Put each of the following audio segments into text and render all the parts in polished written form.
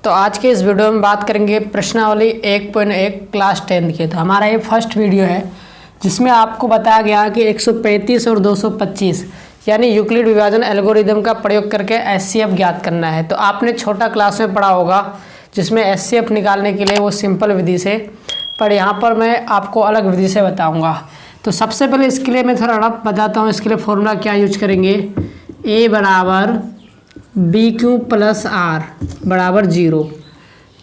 तो आज के इस वीडियो में बात करेंगे प्रश्नावली 1.1 क्लास 10 की। तो हमारा ये फर्स्ट वीडियो है जिसमें आपको बताया गया कि 135 और 225 यानी यूक्लिड विभाजन एल्गोरिदम का प्रयोग करके एचसीएफ ज्ञात करना है। तो आपने छोटा क्लास में पढ़ा होगा जिसमें एचसीएफ निकालने के लिए वो सिंपल विधि से, पर यहाँ पर मैं आपको अलग विधि से बताऊँगा। तो सबसे पहले इसके लिए मैं थोड़ा रफ बताता हूँ। इसके लिए फॉर्मूला क्या यूज करेंगे, ए बराबर बी क्यू प्लस आर बराबर 0।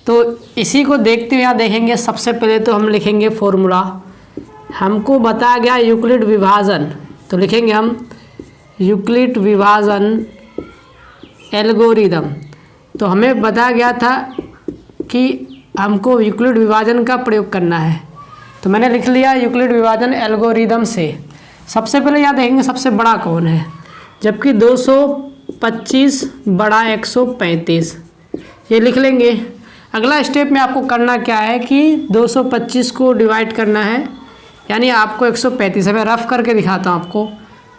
तो इसी को देखते हुए यहाँ देखेंगे, सबसे पहले तो हम लिखेंगे फॉर्मूला। हमको बताया गया यूक्लिड विभाजन, तो लिखेंगे हम यूक्लिड विभाजन एल्गोरिदम। तो हमें बताया गया था कि हमको यूक्लिड विभाजन का प्रयोग करना है, तो मैंने लिख लिया यूक्लिड विभाजन एल्गोरिदम से। सबसे पहले यहाँ देखेंगे सबसे बड़ा कौन है, जबकि 225 बड़ा 135, ये लिख लेंगे। अगला स्टेप में आपको करना क्या है कि 225 को डिवाइड करना है, यानी आपको 135, मैं रफ करके दिखाता हूँ आपको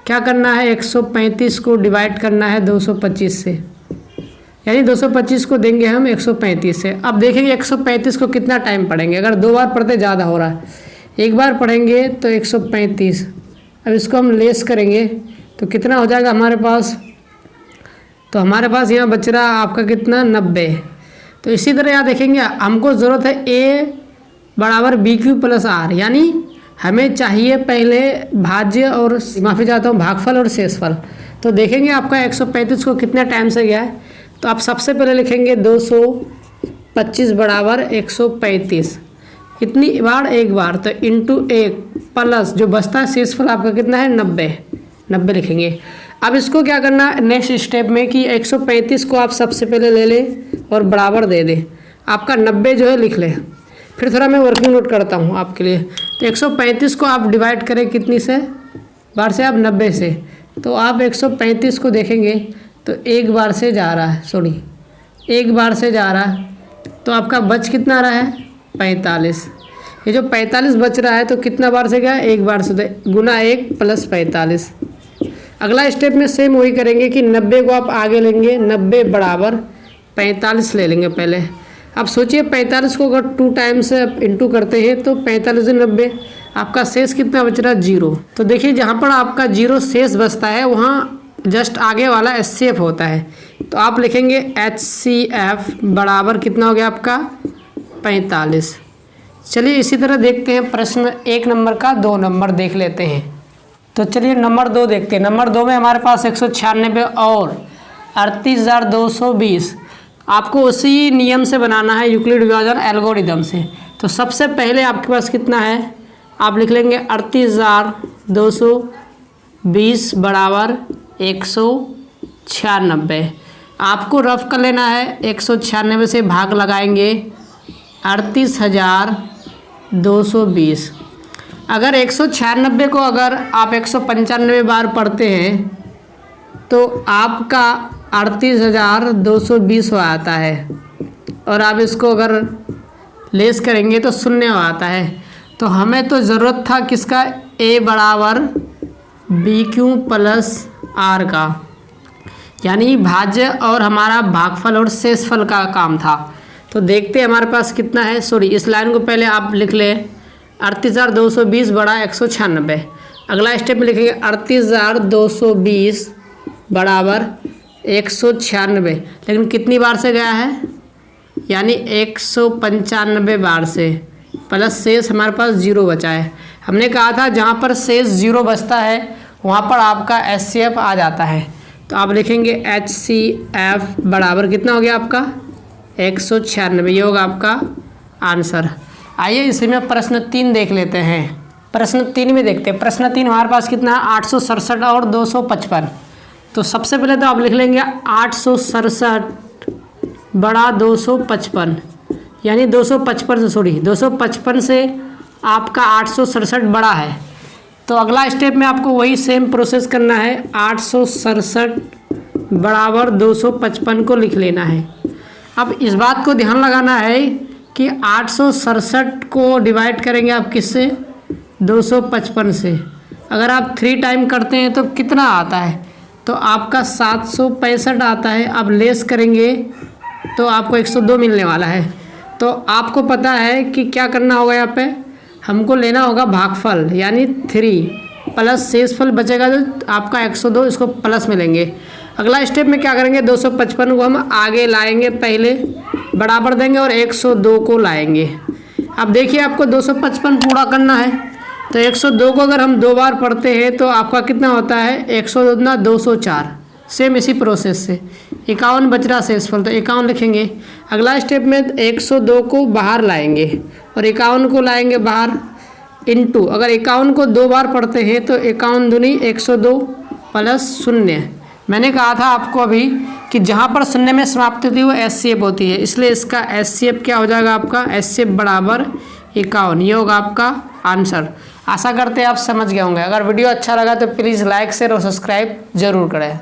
क्या करना है। 135 को डिवाइड करना है 225 से, यानी 225 को देंगे हम 135 से। अब देखेंगे 135 को कितना टाइम पढ़ेंगे। अगर 2 बार पढ़ते ज़्यादा हो रहा है, 1 बार पढ़ेंगे तो 135। अब इसको हम लेस करेंगे तो कितना हो जाएगा हमारे पास, तो हमारे पास यहाँ बच रहा आपका कितना 90। तो इसी तरह यहाँ देखेंगे हमको ज़रूरत है ए बराबर बी क्यू प्लस आर, यानी हमें चाहिए पहले भाज्य और माफ़ी चाहता हूँ भागफल और शेषफल। तो देखेंगे आपका 135 को कितना टाइम से गया है। तो आप सबसे पहले लिखेंगे 225 बराबर 135, कितनी बार, 1 बार, तो इंटू 1 प्लस जो बचता है शेषफल आपका कितना है 90 लिखेंगे। अब इसको क्या करना है नेक्स्ट स्टेप में कि 135 को आप सबसे पहले ले लें और बराबर दे दें, आपका 90 जो है लिख लें। फिर थोड़ा मैं वर्किंग नोट करता हूँ आपके लिए। तो 135 को आप डिवाइड करें कितनी से, बार से, आप 90 से। तो आप 135 को देखेंगे तो 1 बार से जा रहा है, 1 बार से जा रहा है, तो आपका बच कितना रहा है 45। ये जो 45 बच रहा है तो कितना बार से गया, 1 बार से, गुना 1 प्लस 45। अगला स्टेप में सेम वही करेंगे कि 90 को आप आगे लेंगे, 90 बराबर 45 ले लेंगे पहले। अब सोचिए 45 को अगर 2 टाइम से इंटू करते हैं तो 45 से 90, आपका शेष कितना बच रहा है 0। तो देखिए जहाँ पर आपका 0 शेष बचता है वहाँ जस्ट आगे वाला एचसीएफ होता है। तो आप लिखेंगे एचसीएफ बराबर कितना हो गया आपका 45। चलिए इसी तरह देखते हैं प्रश्न 1 नंबर का 2 नंबर देख लेते हैं। तो चलिए नंबर 2 देखते हैं। नंबर 2 में हमारे पास 196 और 38,220, आपको उसी नियम से बनाना है यूक्लिड विभाजन एल्गोरिदम से। तो सबसे पहले आपके पास कितना है, आप लिख लेंगे 38,220 बराबर 196। आपको रफ कर लेना है, 196 से भाग लगाएंगे 38,220। अगर 196 को अगर आप 195 बार पढ़ते हैं तो आपका 38,220 हो आता है, और आप इसको अगर लेस करेंगे तो 0 हो आता है। तो हमें तो ज़रूरत था किसका, ए बराबर बी क्यू प्लस आर का, यानी भाज्य और हमारा भागफल और शेषफल का काम था। तो देखते हैं हमारे पास कितना है। इस लाइन को पहले आप लिख लें 38,220 बड़ा 196। अगला स्टेप में लिखेंगे 38,220 बराबर 196, लेकिन कितनी बार से गया है, यानी 195 बार से, प्लस शेष हमारे पास 0 बचा है। हमने कहा था जहाँ पर शेष 0 बचता है वहाँ पर आपका एचसीएफ आ जाता है। तो आप लिखेंगे एचसीएफ बराबर कितना हो गया आपका 196, ये होगा आपका आंसर। आइए इसी में प्रश्न 3 देख लेते हैं। प्रश्न 3 में देखते हैं। प्रश्न 3 हमारे पास कितना है 867 और 255। तो सबसे पहले तो आप लिख लेंगे 867 बड़ा 255, यानी 255 से आपका 867 बड़ा है। तो अगला स्टेप में आपको वही सेम प्रोसेस करना है, 867 बराबर 255 को लिख लेना है। अब इस बात को ध्यान लगाना है कि 867 को डिवाइड करेंगे आप किससे, 255 से। अगर आप 3 टाइम करते हैं तो कितना आता है, तो आपका 765 आता है। अब लेस करेंगे तो आपको 102 मिलने वाला है। तो आपको पता है कि क्या करना होगा, यहाँ पे हमको लेना होगा भागफल यानी 3 प्लस शेषफल बचेगा जो आपका 102, इसको प्लस में लेंगे। अगला स्टेप में क्या करेंगे, 255 को हम आगे लाएंगे, पहले बराबर देंगे और 102 को लाएंगे। अब देखिए आपको 255 पूरा करना है, तो 102 को अगर हम 2 बार पढ़ते हैं तो आपका कितना होता है, 102 दूना 204। सेम इसी प्रोसेस से 51 बच रहा शेषफल, तो 51 लिखेंगे। अगला स्टेप में 102 को बाहर लाएंगे और 51 को लाएंगे बाहर इनटू, अगर 51 को 2 बार पढ़ते हैं तो 51 दूनी 102 प्लस 0। मैंने कहा था आपको अभी कि जहाँ पर शून्य में समाप्ति होती है वो एचसीएफ होती है, इसलिए इसका एचसीएफ क्या हो जाएगा, आपका एचसीएफ बराबर 51। ये होगा आपका आंसर। आशा करते हैं आप समझ गए होंगे। अगर वीडियो अच्छा लगा तो प्लीज़ लाइक शेयर और सब्सक्राइब जरूर करें।